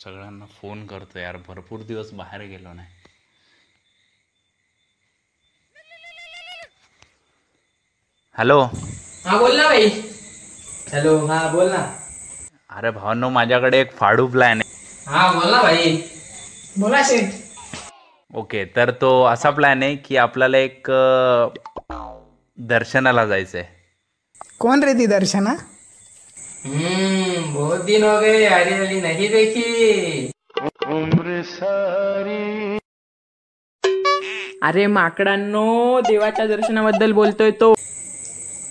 सगळ्यांना फोन करतो यार, भरपूर दिवस बाहेर गेलो नाही. हॅलो. हा बोल ना भाई. हॅलो. हा बोल ना. अरे भावांनो, माझ्याकडे एक फाडू प्लॅन आहे. हा बोल ना भाई. बोला शेठ. ओके, तर तो असा प्लॅन आहे की आपल्याला एक दर्शनाला जायचंय. कौन रे ती दर्शना? बहुत दिन हो गए, हरियाली नहीं देखी. अरे माकडांनो, देवाच्या दर्शनाबद्दल बोलतोय तो.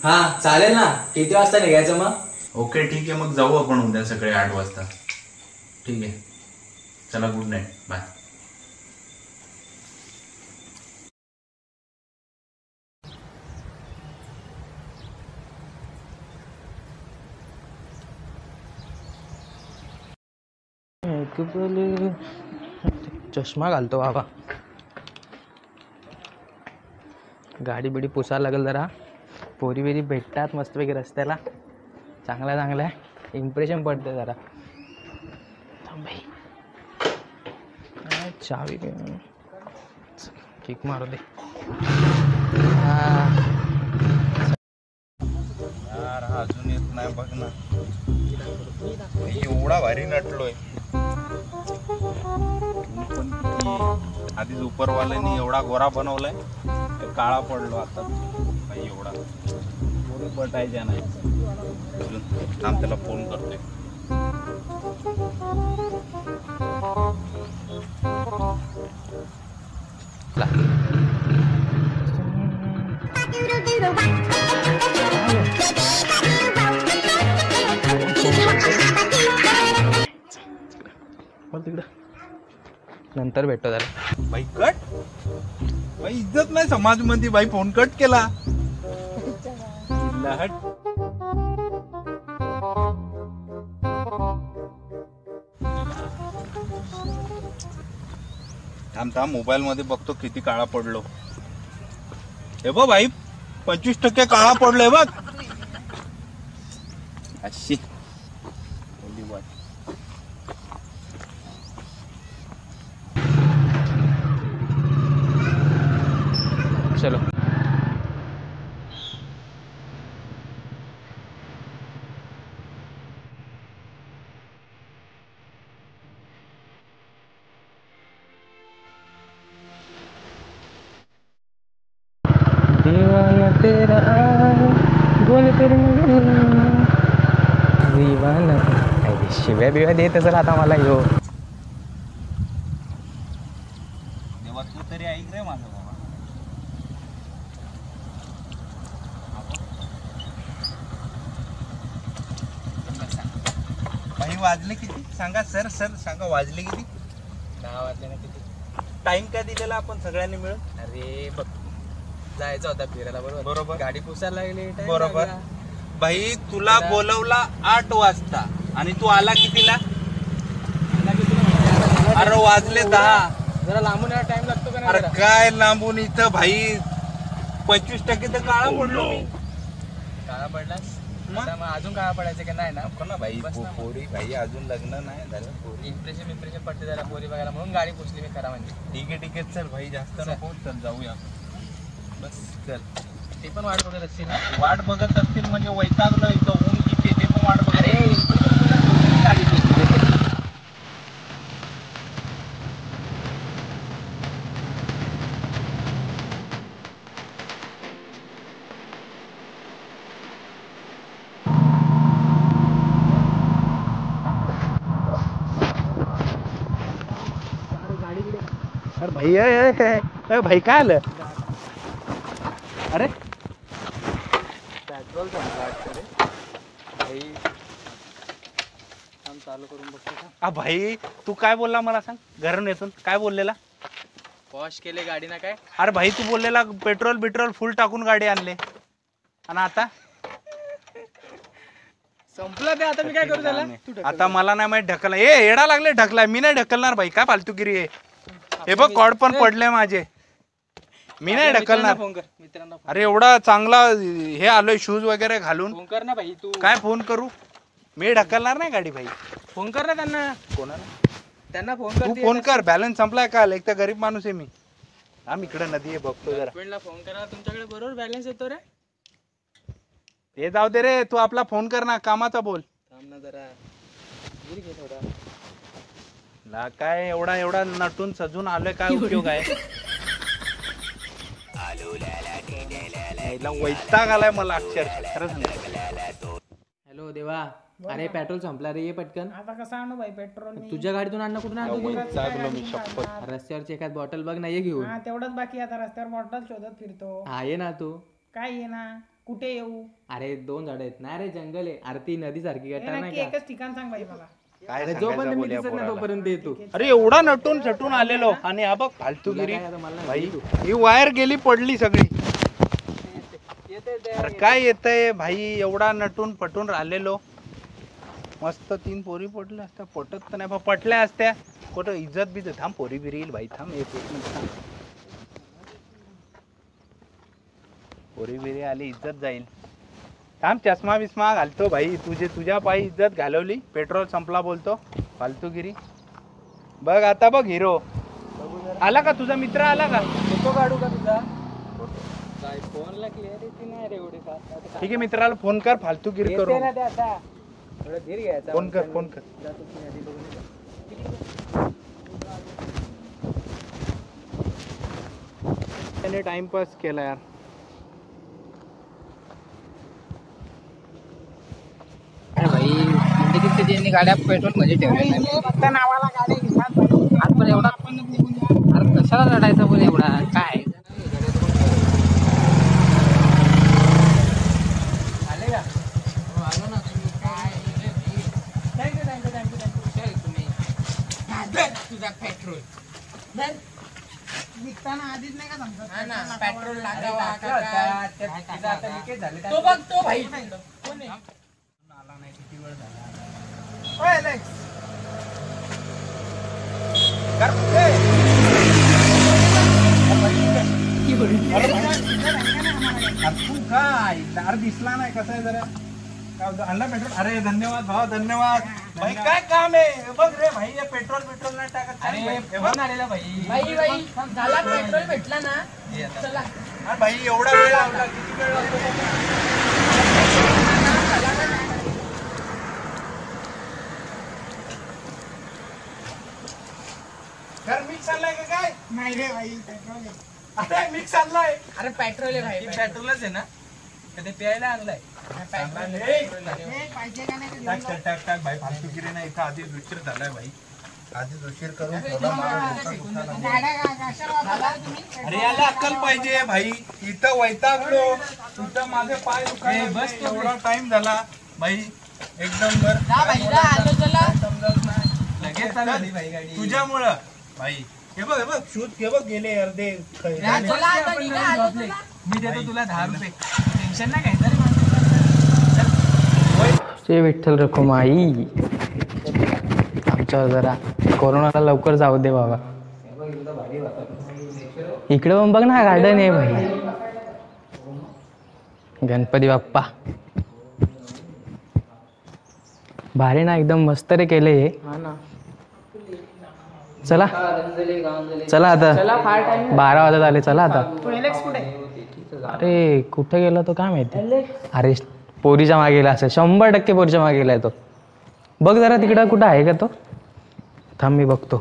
हा चालेल ना. किती वाजता निघायचं मग? ओके ठीक आहे, मग जाऊ आपण उद्या सकाळी 8 वाजता. ठीक आहे, चला, गुड नाईट, बाय. चष्मा घालतो बाबा. गाडी बिडी पुसायला लागेल जरा. पोरी बिरी भेटतात मस्तपैकी रस्त्याला, चांगल्या चांगल्या इम्प्रेशन पडते जरा. चावी किक मारू दे. यार हा अजून येत नाही, बघ ना. एवढा भारी नटलोय पण आधीच उपरवाल्याने एवढा गोरा बनवलाय, काळा पडलो आता. भाई एवढा गोरे पटायच्या नाही. थांब, त्याला फोन करतोय. तिकडं नंतर भेटतो त्याला. भाई कट, भाई इज्जत नाही समाज मध्ये. भाई फोन कट केला. थांब थांब, मोबाईल मध्ये बघतो किती काळा पडलो. हे बघ भाई, 25% काळा पडलोय बघ. अशी चलो. दीवाना तेरा बोल तेरे दीवाना. शिव्या बिव्या देत असेल आता मला यो. तेव्हा तू तरी ऐक रे माझं बाबा. भाई वाजले किती सांगा सर? सर सांगा, वाजले किती? 10 वाजले ना. किती टाइम काय दिलेला आपण सगळ्यांनी मिळून? अरे बघ, जायचा होता फिरायला. बरोबर. गाडी पुसायला लागली. बरोबर. भाई तुला बोलवला 8 वाजता आणि तू आला कितीला? अरे वाजले 10. जरा लांबून यायला टाइम लागतो का? अरे काय लांबून, इथं भाई 25% तर काळा पडलो मी. काळा पडलास? मग अजून काळा पडायचं का नाही ना? ना भाई, पोरी भाई अजून लग्न नाही झालं. पोरी इम्प्रेशन पडते जरा पोरी बघायला, म्हणून गाडी पुसली मी खरा म्हणजे. ठीक आहे चल भाई, जास्त नको. चल जाऊया बस. चल. ते पण वाट बघत असतील ना? वाट बघत असतील म्हणजे वैतागलं इथं ऊन किती, ते पण वाट बघत. अरे भाई भाई काय आलं? अरे पेट्रोल चालू करून बघतो. भाई तू काय बोलला मला सांग? घरून येतून काय बोललेला? वॉश केले गाडी ना काय? अरे भाई तू बोललेला पेट्रोल फुल टाकून गाडी आणले, आणि आता संपलं ते. आता मी काय करू त्याला? आता मला नाही माहित ढकलला. येडा लागले ढकलाय. मी नाही ढकलणार भाई, काय फालतूगिरी आहे. हे बघ कॉड पण पडले माझे. मी नाही ढकलणार. फोन कर मित्रांना. अरे एवढा चांगला हे आलोय शूज वगैरे घालून. फोन कर ना भाई. तू काय फोन करू? मी ढकलणार नाही गाडी भाई. फोन कर ना त्यांना. कोणाला? त्यांना फोन तू फोन कर, बॅलन्स संपलाय काल. एक तर गरीब माणूस आहे मी. आम इकडे नदी आहे बघतो जरा. फ्रेंडला फोन करा, तुमच्याकडे बरोबर बॅलन्स येतो रे. ते जाऊ दे रे, तू आपला फोन कर ना, कामाचा बोल. थांब ना जरा, गिर घे थोडा. ला काय एवढा नटून सजून आलोय, काय उपयोग आहे. वैताग आलाय मला अक्षरशः, खरंच नाही. हॅलो देवा, अरे पेट्रोल संपला रे, ये पटकन. आता कसं आणू भाई पेट्रोल मी? तुझ्या गाडीतून आणणं कुठून आणतो तू? वैतागलो मी शपथ. रस्त्यावरची एखाद बॉटल बघ ना, ये घेऊन. हा तेवढंच बाकी, आता रस्त्यावर बॉटल शोधत फिरतो. हा ये ना तू. काय ये ना, कुठे येऊ? अरे 2 झाड आहेत ना रे, जंगल आहे. अरे ती नदी सारखी हे गटार नक्की नाही का? एकच ठिकाण सांग भाई मला. काय अरे सांगायचं जोपर्यंत मी बोल या दिसत नाही पोराला. तोपर्यंत येतो. अरे एवढा नटून सटून आलेलो आणि हा बघ फालतूगिरी. भाई ही वायर गेली पडली सगळी. अरे काय येतंय भाई, एवढा नटून पटून राहिलेलो. मस्त 3 पोरी पडल्या असत्या, पटत तर नाही पण पटल्या असत्या. कुठं इज्जत बी थांब, पोरी बिरी येईल भाई. थांब, एक मिनिट थांब. पोरी बिरी आली, इज्जत जाईल. थांब, चष्मा बिस्मा घालतो भाई. तुझ्या पायी इज्जत घालवली. पेट्रोल संपला बोलतो, फालतूगिरी. बघ आता बघ हिरो आला का, तुझा मित्र आला का? फोटो काढू का तुझा? काय फोनला क्लिअरिटी नाही रे एवढी का? ठीक आहे, मित्राला फोन कर, फालतूगिरी करू. येते ना ते आता. थोडं धीर घ्यायचा. फोन कर, फोन कर. जातो की नदी बघून येतो. त्याने टाइमपास केला यार. भाई म्हणजे किती त्यांनी गाड्या पेट्रोल मध्ये ठेवल्या नाही. फक्त नावाला गाडी घेतात भाई. आज पण एवढा अरे कशाला लढायचा पण एवढा काय आले का? हो, आलो ना. तुम्ही काय तुझा पेट्रोल निघताना आधीच नाही का सांगतात? पेट्रोल लागावा आता लिकेज झाले. तो बघ तो भाई कोण आहे? ओय, Alex. तू काय दार दिसला नाही, कसं आहे जरा आणला पेट्रोल. अरे धन्यवाद भावा, धन्यवाद भाई. काय काम आहे बघ रे भाई, हे पेट्रोल नाही टाकत. अरे फोन आलेला भाई. भाई झाला पेट्रोल भेटला ना. चला अरे भाई एवढा वेळ लावला, किती वेळ लागतो? घर मिक्स आणलाय का काय? नाही रे भाई, पेट्रोल आहे. अरे मिक्स आणलाय. अरे पेट्रोल आहे भाई. पेट्रोलच आहे ना, ते प्यायला आणलाय. हे पाहिजे का नाही ते घेऊन टाक टाक टाक भाई, फालतूगिरी नाही. इथं आधीच उशीर झालाय भाई, आधीच उशीर करून ठेवला मला. गाड्या कशाला वापरता तुम्ही? अरे याला अक्कल पाहिजे भाई. इथं वैतागलो, इथं माझे पाय दुखायला बस. एवढा टाइम झाला भाई, एकदम बर समजत नाही. लगेच चालली भाई गाडी. तुझ्यामुळं भाई. हे बघ शूज हे बघ गेले अर्धे. मी देतो तुला 10 रुपये, टेन्शन नाही घ्यायचं रे. श्री विठ्ठल रखुमाई, आमच्यावर जरा कोरोनाला लवकर जाऊ दे बाबा. इकडे पण बघ ना, गार्डन आहे भाई. गणपती बाप्पा भारी ना, एकदम मस्त रे केले हे. चला चला आता 12 वाजत आले. चला आता. तो Alex कुठे? अरे कुठे गेला तो काय माहिती. अरे पोरीच्या मागे गेला असेल, 100% पोरीच्या मागे गेलाय तो. बघ जरा तिकडं कुठं आहे का तो. थांब मी बघतो.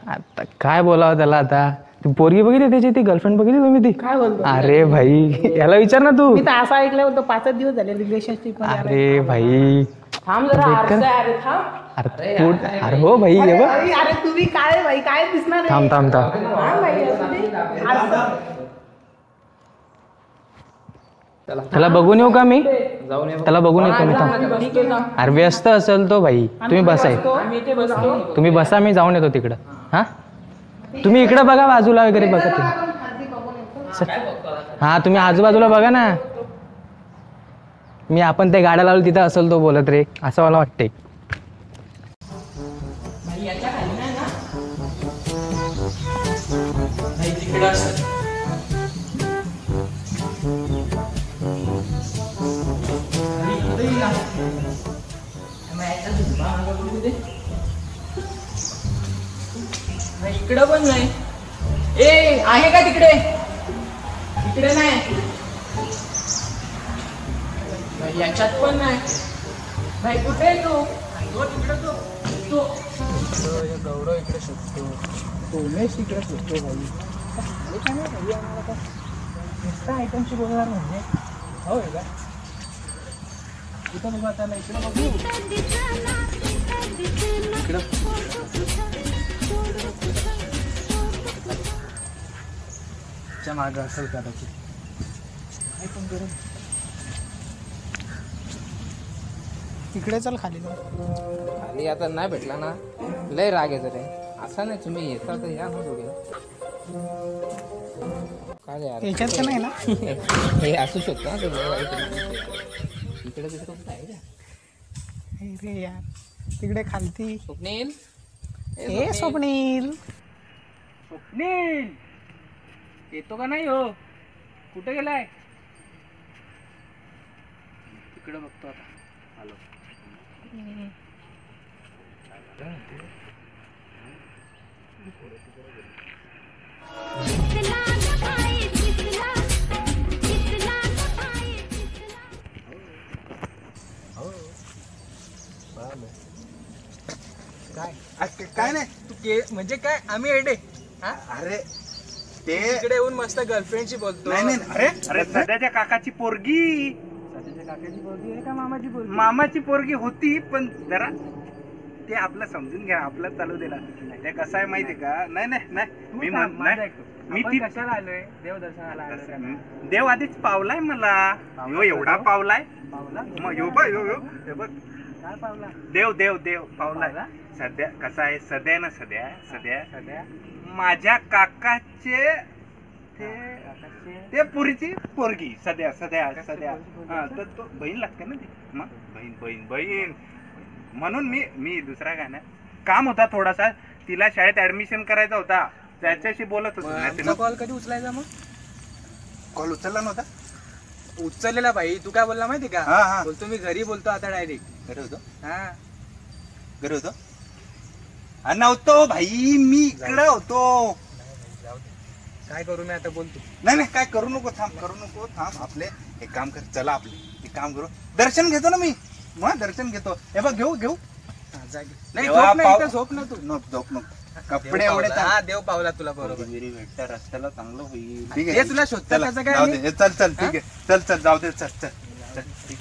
आता काय बोलावं त्याला आता. ती पोरगी बघितली त्याची, ती गर्लफ्रेंड बघितली तुम्ही ती. काय बोलतो? अरे भाई याला विचार ना तू. मी तर असं ऐकलं होतं 5 दिवस झाले रिलेशनशिप मध्ये. अरे भाई अरे हो भाई ये बघ. अरे तुम्ही काय भाई, काय दिसणार आहे? थांब थांब थांब. हा भाई, असं नाही. असं. त्याला बघून येऊ का मी? त्याला बघून येतो मी. थांब. अरे व्यस्त असेल तो भाई, तुम्ही बसाय. तुम्ही बसा, मी जाऊन येतो तिकडं. हा तुम्ही इकडं बघा, बाजूला वगैरे बघा तुम्ही. हा तुम्ही आजूबाजूला बघा ना. मी आपण ते गाड्या लावलं तिथं असेल तो बोलत रे, असं मला वाटतंय. इकडं पण नाही. ए आहे का तिकडे? तिकडे नाही. याच्यात पण नाही. भाई कुठे आहे तू? गौरव इकडे सुटतो, उमेश इकडे सुटतो. भाई नुसता आयटमची बोलणार म्हणजे होय का? इथं बघू आता ना, इकडे बघू. इकडं मागं असेल कदाचित. काय पण करू. इकडे चल खाली खाली आता नाही भेटला ना, लय राग येतो रे. असा नाही, तुम्ही येता तर या ना दोघे. काय यार याच्यात तर नाही ना. हे असू शकतं ना. इकडे तिकडे कुठं आहे का? रे यार तिकडे खालती. स्वप्नील, ए स्वप्नील, स्वप्नील येतो का नाही हो? कुठे गेलाय? तिकडे बघतो आता. आलो. काय नाही तू म्हणजे काय आम्ही एडे? अरे ते इकडे येऊन मस्त गर्लफ्रेंडशी बोलतो. नाही अरे अरे सध्याच्या काकाची पोरगी, काकाची पोरगी आहे का मामाची पोरगी? मामाची पोरगी होती, पण जरा ते आपलं समजून घ्या, आपलं चालू दिला. ते कसं आहे माहितीये का? नाही मी ती कशाला आलोय? देवदर्शनाला आलोय. देव आधीच पावलाय मला. ह्यो एवढा पावलाय. मग ह्यो बघ हे बघ काय पावला? देव देव देव पावलाय. सध्या कसं आहे, सध्या ना सध्या माझ्या काकाचे ते पुरीची पोरगी सध्या हा, तर तो बहीण लागते ना ती. मग बहीण म्हणून मी दुसरा काय नाही, काम होता थोडासा, तिला शाळेत ऍडमिशन करायचा होता, त्याच्याशी बोलत होतो. कॉल कधी उचलायचा? मग कॉल उचलला नव्हता. उचललेला भाई. तू काय बोलला माहिती का? हा. बोलतो मी घरी बोलतो आता डायरेक्ट. घरी होतो हा नव्हतो भाई, मी इकडे होतो. काय करू मी आता? बोलतो. नाही काय करू नको, थांब. आपले एक काम कर, चला आपले एक काम करू, दर्शन घेतो ना मी. मग दर्शन घेतो. हे बघ घेऊ नाही देवा झोप ना तू. नको कपडे एवढे देव पावला तुला बरोबर. भेटतं रस्त्याला चांगलं होईल. ठीक हे आहे, तुला शोधतं चला, त्याचं काय जाऊ नाही? दे. चल ठीक आहे, चल जाऊ दे. चल ठीक.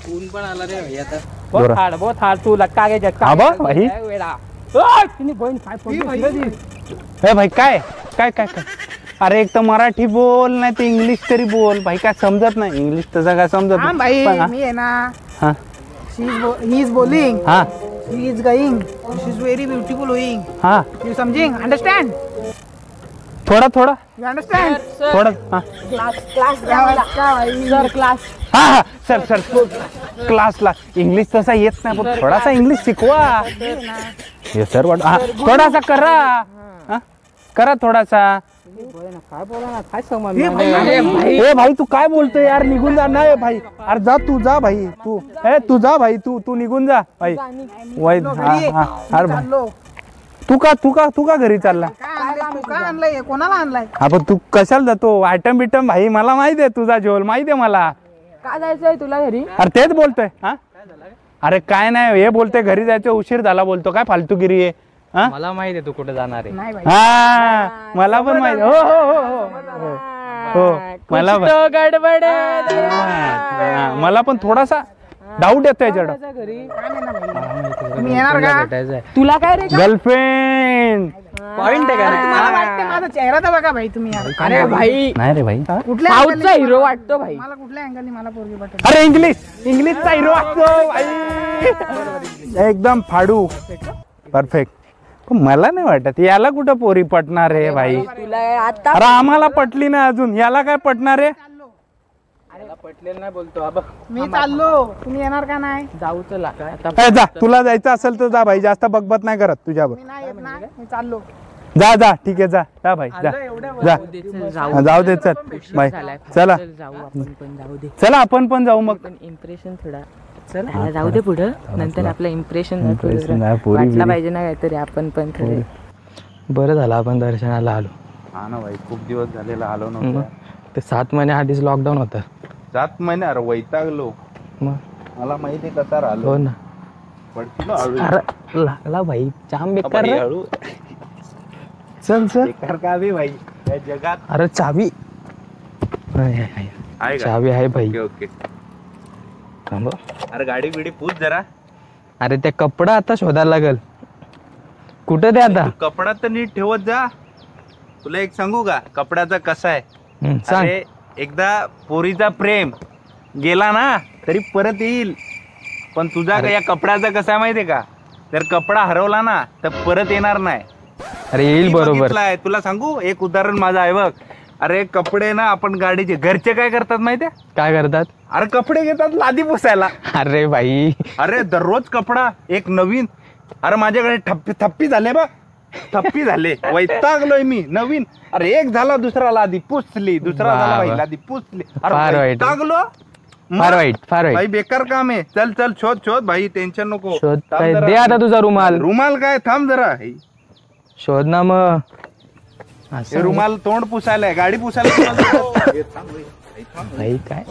ऊन पण आला रे भाई आता. बहुत हाड तू लक्का गे जक्का. आबा भाई. हे भाई काय अरे एक तर मराठी बोल, नाही तर इंग्लिश तरी बोल भाई. काय समजत नाही इंग्लिश, तसं काय समजत हा भाई, नाही. मी आहे ना. हा ही इज बोलिंग, हा he is going, she is very beautiful होईंग. हा यू समजिंग? अंडरस्टँड? थोडा यू अंडरस्टँड? थोडा. हा सर क्लास. हा सर क्लासला इंग्लिश तसा येत नाही, पण थोडासा इंग्लिश शिकवा. हे सर थोडासा करा थोडासा. काय बोला ना, काय समज ए भाई तू काय बोलतोय यार? निघून जा. नाही भाई, अरे जा तू, जा भाई तू जा भाई, तू निघून जा भाई. वैद अरे भाई तू का घरी चालला? काय आणलंय? कोणाला आणलाय? हा पण तू कशाला जातो? आयटम बिटम भाई मला माहिती आहे, तुझा झोल माहिती आहे मला. काय जायचंय तुला घरी? अरे तेच बोलतोय. हा अरे काय नाही, हे बोलतोय घरी जायचं, उशीर झाला बोलतो. काय फालतूगिरी आहे? मला माहिती आहे तू कुठे जाणार आहे. नाही भाई. हा मला पण माहिती. हो मला पण गडबड मला पण थोडासा डाऊट येतो याच्याकडं. मी येणार का? भेटायचंय. तुला काय रे? गर्लफ्रेंड पॉइंट आहे का? मला वाटते माझा चेहरा तर बघा भाई तुम्ही यार. अरे भाई नाही रे भाई. कुठल्या साऊथचा angle ने हिरो वाटतो भाई. मला कुठल्या अँगलनी मला पोरगी पटेल. अरे इंग्लिशचा हिरो असतो भाई. एकदम फाडू परफेक्ट. मला नाही वाटत याला कुठं पोरी पटणार आहे भाई. तुला आता अरे आम्हाला पटली नाही अजून, याला काय पटणार आहे. पटलेलं नाही बोलतो आबा. मी चाललो, तुम्ही येणार का नाही? जाऊ चला आता. ए, जा तुला जायचं असेल तर जा भाई, जास्त बकबत नाही करत तुझ्यावर. मी नाही येत ना, मी चाललो. जा जा ठीक आहे, जा जा भाई जा जा. हा, जाऊ दे चल बाय. चला जाऊ आपण पण जाऊ दे. चला आपण पण जाऊ मग. पण इम्प्रेशन थोडा चल जाऊ दे पुढं. नंतर आपलं इम्प्रेशन Impression आहे, पोरी वाटला बिरी. पाहिजे ना काहीतरी आपण पण थोडे. बरं झालं आपण दर्शनाला आलो. हा ना भाई, खूप दिवस झालेला आलो मग नव्हतो. ते 7 महिने आधीच लॉकडाऊन होतं. 7 महिने अरे वैतागलो. मग मला माहिती आहे कसा राहिलो. हो ना. पडशील हळू. अरे लागला भाई जाम बेकार बाई, रे. हळू. चल चल. बेकार का बे भाई या जगात. अरे चावी आहे का? चावी आहे भाई. Okay okay. थांब. अरे गाडी बिडी पूछ जरा. अरे ते कपडा आता शोधायला लागल. कुठं ते आता? तू कपडा तर नीट ठेवत जा. तुला एक सांगू का कपड्याचा कसा आहे. सांग. अरे एकदा पोरीचा प्रेम गेला ना तरी परत येईल, पण तुझा या कपड्याचा कसा आहे माहितीये का, जर कपडा हरवला ना तर परत येणार नाही. अरे येईल मी बरोबर. बघितलंय. तुला सांगू एक उदाहरण माझं आहे बघ. अरे कपडे ना आपण गाडीचे घरचे काय करतात माहितीये, काय करतात? अरे कपडे घेतात लादी पुसायला. अरे भाई अरे दररोज कपडा एक नवीन. अरे माझ्याकडे थप्पी झाले बघ, थप्पी झाले. वैतागलोय मी. नवीन अरे एक झाला दुसरा लादी पुसली, दुसरा वा, झाला भाई वा. लादी पुसली. फार अरे वाईट. वैतागलो. फार वाईट फार वाईट. भाई बेकार काम आहे. चल चल शोध शोध भाई, टेन्शन नको. शोध थांब काय? जरा. दे आता तुझा रुमाल. रुमाल काय, थांब जरा. शोध ना मग. हे रुमाल तोंड पुसायला आहे, गाडी पुसायला. हे थांब भाई. भाई काय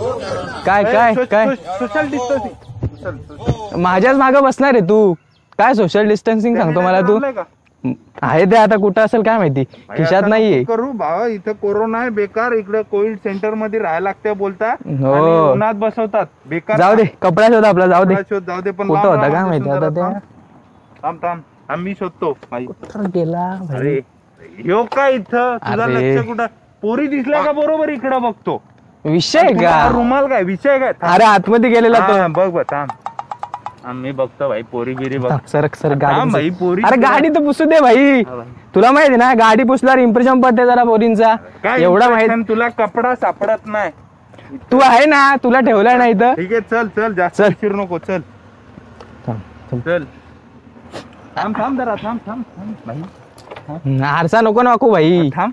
काय काय काय सोशल डिस्टन्सिंग. माझ्याच मागं बसणार आहे तू. काय सोशल डिस्टन्सिंग सांगतो मला तू? आहे ते आता कुठं असेल काय माहिती, खिशात नाहीये. करू भावा, इथं कोरोना आहे बेकार. इकडे कोविड सेंटर मध्ये राहायला लागते बोलता. हो. आणि उन्हात बसवतात बेकार. जाऊ दे कपडा शोध आपला. जाऊ दे. शोध जाऊ दे, पण कुठं लांब होता राहा काय माहिती दिसून आता जरा. ते. थांब थांब थांब, मी शोधतो भाई. तर गेला भाई. अरे ह्यो काय इथं तुझा अरे. लक्ष कुठं. पोरी दिसल्या का बरोबर इकडं बघतो. विषय तुला का? रुमाल काय विषय काय. थांब. अरे आतमध्ये गेलेला तो. हा, बघ बघ थांब. मी बघतो भाई, पोरी बिरी बघ. थांब, सरक सरक थांब भाई, गाडी. पोरी. अरे गाडी तर पुसू दे भाई. तुला माहिती ना गाडी पुसल्यावर इम्प्रेशन पडते जरा पोरींचा. काय एवढा impression? माहित. तुला कपडा सापडत नाही. तू आहे ना, तुला ठेवला नाही तर. ठीक आहे चल चल, जास्त चल. उशीर नको. चल चल. थांब थांब जरा, थांब थांब थांब भाई. आरसा नको नको भाई. थांब.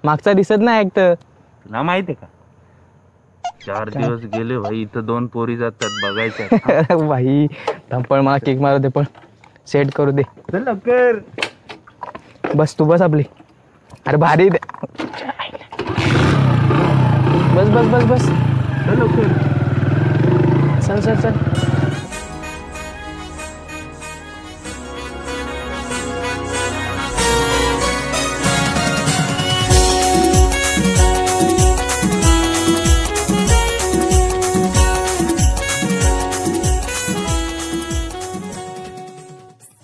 मागचा दिसत नाही एक तर. तुला माहितीये का 4 दिवस गेले भाई, इथं 2 पोरी जातात बघायच्या. भाई धंपळ मला केक मारू दे, पण सेट करू दे. चल लवकर. बस तू बस आपली. अरे भारी दे. बस बस बस बस. चल लवकर. चल चल चल.